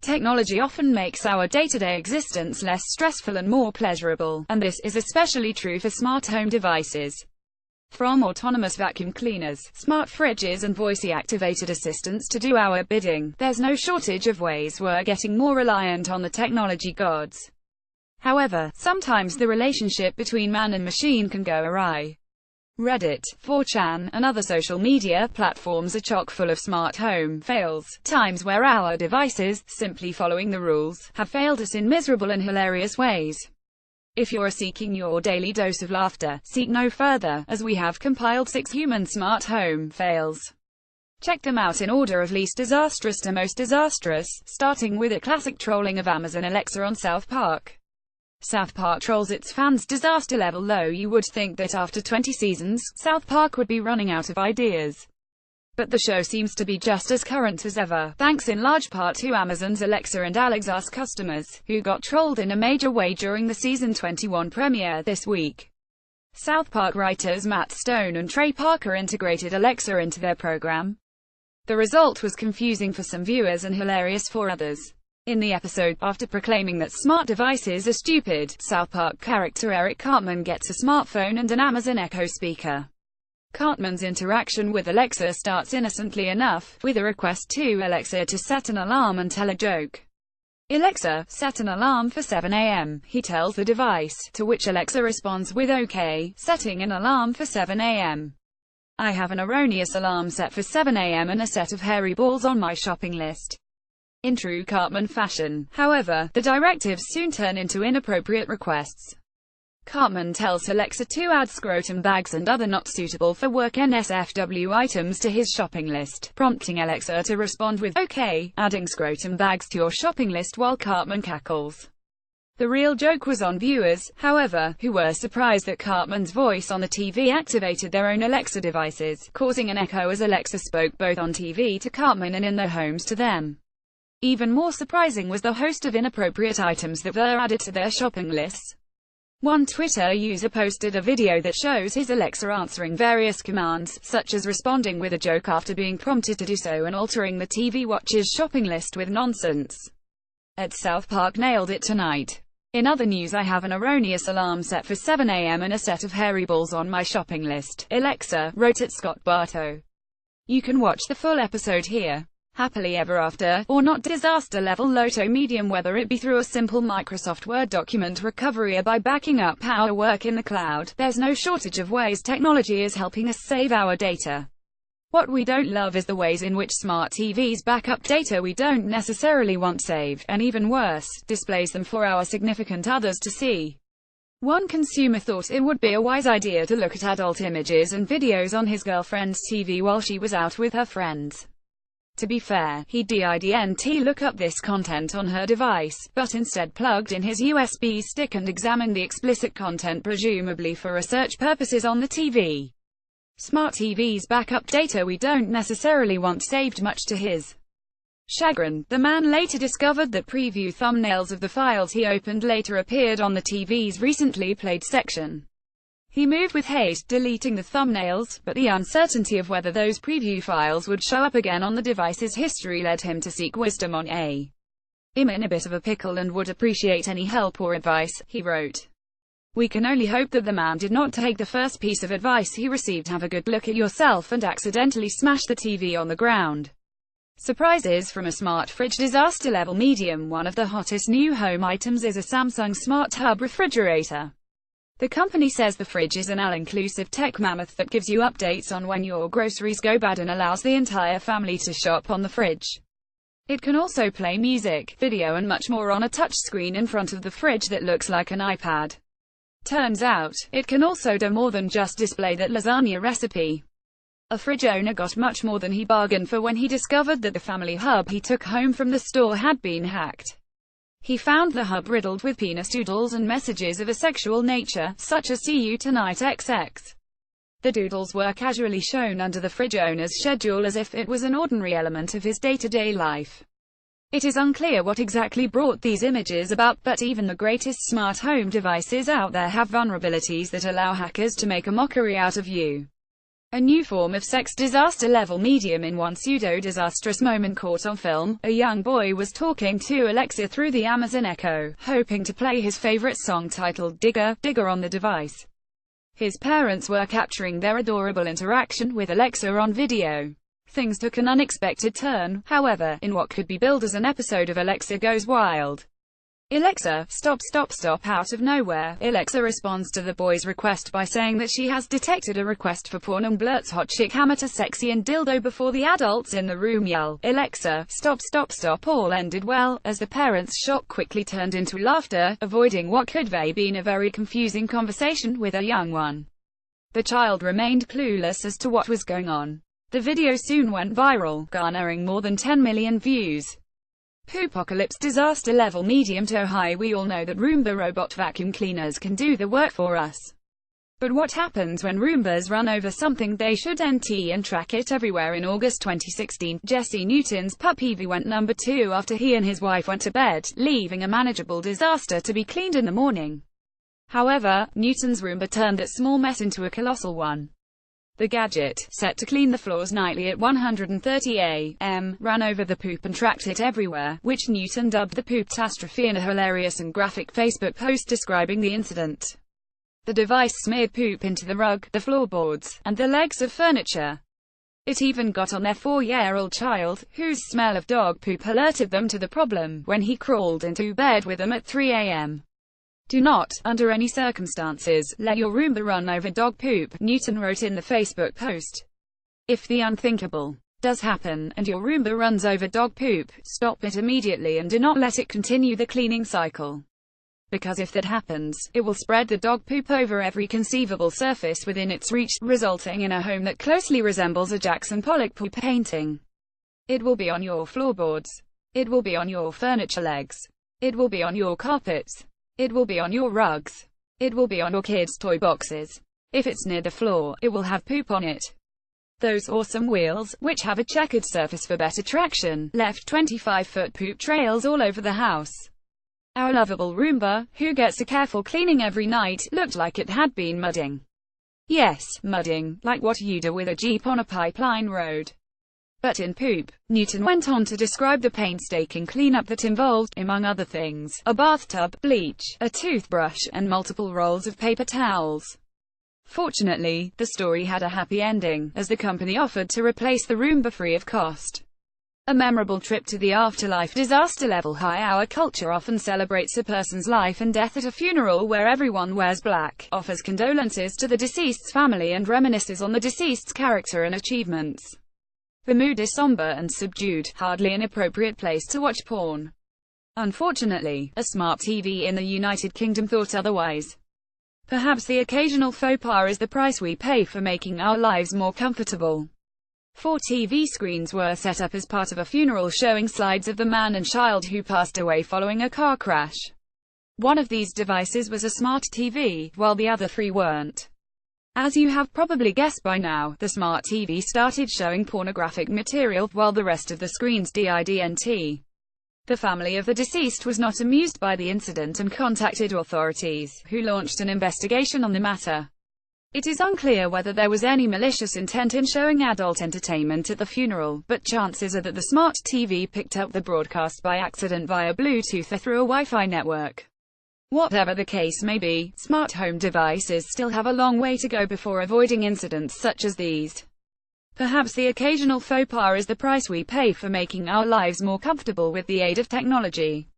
Technology often makes our day-to-day existence less stressful and more pleasurable, and this is especially true for smart home devices. From autonomous vacuum cleaners, smart fridges and voice-activated assistants to do our bidding, there's no shortage of ways we're getting more reliant on the technology gods. However, sometimes the relationship between man and machine can go awry. Reddit, 4chan, and other social media platforms are chock full of smart home fails, times where our devices, simply following the rules, have failed us in miserable and hilarious ways. If you're seeking your daily dose of laughter, seek no further, as we have compiled 6 human smart home fails. Check them out in order of least disastrous to most disastrous, starting with a classic trolling of Amazon Alexa on South Park. South Park trolls its fans' disaster level low. You would think that after 20 seasons, South Park would be running out of ideas. But the show seems to be just as current as ever, thanks in large part to Amazon's Alexa and Alexa's customers, who got trolled in a major way during the season 21 premiere this week. South Park writers Matt Stone and Trey Parker integrated Alexa into their program. The result was confusing for some viewers and hilarious for others. In the episode, after proclaiming that smart devices are stupid, South Park character Eric Cartman gets a smartphone and an Amazon Echo speaker. Cartman's interaction with Alexa starts innocently enough, with a request to Alexa to set an alarm and tell a joke. "Alexa, set an alarm for 7 a.m., he tells the device, to which Alexa responds with "Okay, setting an alarm for 7 a.m. I have an erroneous alarm set for 7 a.m. and a set of hairy balls on my shopping list." In true Cartman fashion, however, the directives soon turn into inappropriate requests. Cartman tells Alexa to add scrotum bags and other not suitable for work NSFW items to his shopping list, prompting Alexa to respond with "Okay, adding scrotum bags to your shopping list," while Cartman cackles. The real joke was on viewers, however, who were surprised that Cartman's voice on the TV activated their own Alexa devices, causing an echo as Alexa spoke both on TV to Cartman and in their homes to them. Even more surprising was the host of inappropriate items that were added to their shopping lists. One Twitter user posted a video that shows his Alexa answering various commands, such as responding with a joke after being prompted to do so and altering the TV Watch's shopping list with nonsense. At South Park nailed it tonight. In other news, I have an erroneous alarm set for 7 a.m. and a set of hairy balls on my shopping list, Alexa wrote at Scott Bartow. You can watch the full episode here. Happily ever after, or not, disaster level low to medium, whether it be through a simple Microsoft Word document recovery or by backing up our work in the cloud, there's no shortage of ways technology is helping us save our data. What we don't love is the ways in which smart TVs back up data we don't necessarily want saved, and even worse, displays them for our significant others to see. One consumer thought it would be a wise idea to look at adult images and videos on his girlfriend's TV while she was out with her friends. To be fair, he didn't look up this content on her device, but instead plugged in his USB stick and examined the explicit content presumably for research purposes on the TV. Smart TVs back up data we don't necessarily want saved, much to his chagrin. The man later discovered that preview thumbnails of the files he opened later appeared on the TV's recently played section. He moved with haste, deleting the thumbnails, but the uncertainty of whether those preview files would show up again on the device's history led him to seek wisdom on I'm in a bit of a pickle and would appreciate any help or advice, he wrote. We can only hope that the man did not take the first piece of advice he received: have a good look at yourself, and accidentally smash the TV on the ground. Surprises from a smart fridge disaster level medium. One of the hottest new home items is a Samsung Smart Hub refrigerator. The company says the fridge is an all-inclusive tech mammoth that gives you updates on when your groceries go bad and allows the entire family to shop on the fridge. It can also play music, video and much more on a touchscreen in front of the fridge that looks like an iPad. Turns out, it can also do more than just display that lasagna recipe. A fridge owner got much more than he bargained for when he discovered that the family hub he took home from the store had been hacked. He found the hub riddled with penis doodles and messages of a sexual nature, such as "See you tonight XX." The doodles were casually shown under the fridge owner's schedule as if it was an ordinary element of his day-to-day life. It is unclear what exactly brought these images about, but even the greatest smart home devices out there have vulnerabilities that allow hackers to make a mockery out of you. A new form of sex disaster-level medium. In one pseudo-disastrous moment caught on film, a young boy was talking to Alexa through the Amazon Echo, hoping to play his favorite song titled Digger, Digger on the device. His parents were capturing their adorable interaction with Alexa on video. Things took an unexpected turn, however, in what could be billed as an episode of Alexa Goes Wild. Alexa, stop, stop, stop. Out of nowhere, Alexa responds to the boy's request by saying that she has detected a request for porn and blurts hot chick amateur sexy and dildo before the adults in the room yell, Alexa, stop, stop, stop. All ended well, as the parents' shock quickly turned into laughter, avoiding what could have been a very confusing conversation with a young one. The child remained clueless as to what was going on. The video soon went viral, garnering more than 10 million views. Poopocalypse disaster level medium to high. We all know that Roomba robot vacuum cleaners can do the work for us. But what happens when Roombas run over something they shouldn't and track it everywhere? In August 2016, Jesse Newton's pup Evie went number 2 after he and his wife went to bed, leaving a manageable disaster to be cleaned in the morning. However, Newton's Roomba turned that small mess into a colossal one. The gadget, set to clean the floors nightly at 130 a.m., ran over the poop and tracked it everywhere, which Newton dubbed the poop-tastrophe in a hilarious and graphic Facebook post describing the incident. The device smeared poop into the rug, the floorboards, and the legs of furniture. It even got on their 4-year-old child, whose smell of dog poop alerted them to the problem, when he crawled into bed with them at 3 a.m. Do not, under any circumstances, let your Roomba run over dog poop, Newton wrote in the Facebook post. If the unthinkable does happen, and your Roomba runs over dog poop, stop it immediately and do not let it continue the cleaning cycle. Because if that happens, it will spread the dog poop over every conceivable surface within its reach, resulting in a home that closely resembles a Jackson Pollock poop painting. It will be on your floorboards. It will be on your furniture legs. It will be on your carpets. It will be on your rugs. It will be on your kids' toy boxes. If it's near the floor, it will have poop on it. Those awesome wheels, which have a checkered surface for better traction, left 25-foot poop trails all over the house. Our lovable Roomba, who gets a careful cleaning every night, looked like it had been mudding. Yes, mudding, like what you do with a Jeep on a pipeline road. But in poop. Newton went on to describe the painstaking cleanup that involved, among other things, a bathtub, bleach, a toothbrush, and multiple rolls of paper towels. Fortunately, the story had a happy ending, as the company offered to replace the Roomba free of cost. A memorable trip to the afterlife. Disaster level high. Our culture often celebrates a person's life and death at a funeral where everyone wears black, offers condolences to the deceased's family and reminisces on the deceased's character and achievements. The mood is somber and subdued, hardly an appropriate place to watch porn. Unfortunately, a smart TV in the United Kingdom thought otherwise. Perhaps the occasional faux pas is the price we pay for making our lives more comfortable. 4 TV screens were set up as part of a funeral showing slides of the man and child who passed away following a car crash. One of these devices was a smart TV, while the other 3 weren't. As you have probably guessed by now, the smart TV started showing pornographic material, while the rest of the screens didn't. The family of the deceased was not amused by the incident and contacted authorities, who launched an investigation on the matter. It is unclear whether there was any malicious intent in showing adult entertainment at the funeral, but chances are that the smart TV picked up the broadcast by accident via Bluetooth or through a Wi-Fi network. Whatever the case may be, smart home devices still have a long way to go before avoiding incidents such as these. Perhaps the occasional faux pas is the price we pay for making our lives more comfortable with the aid of technology.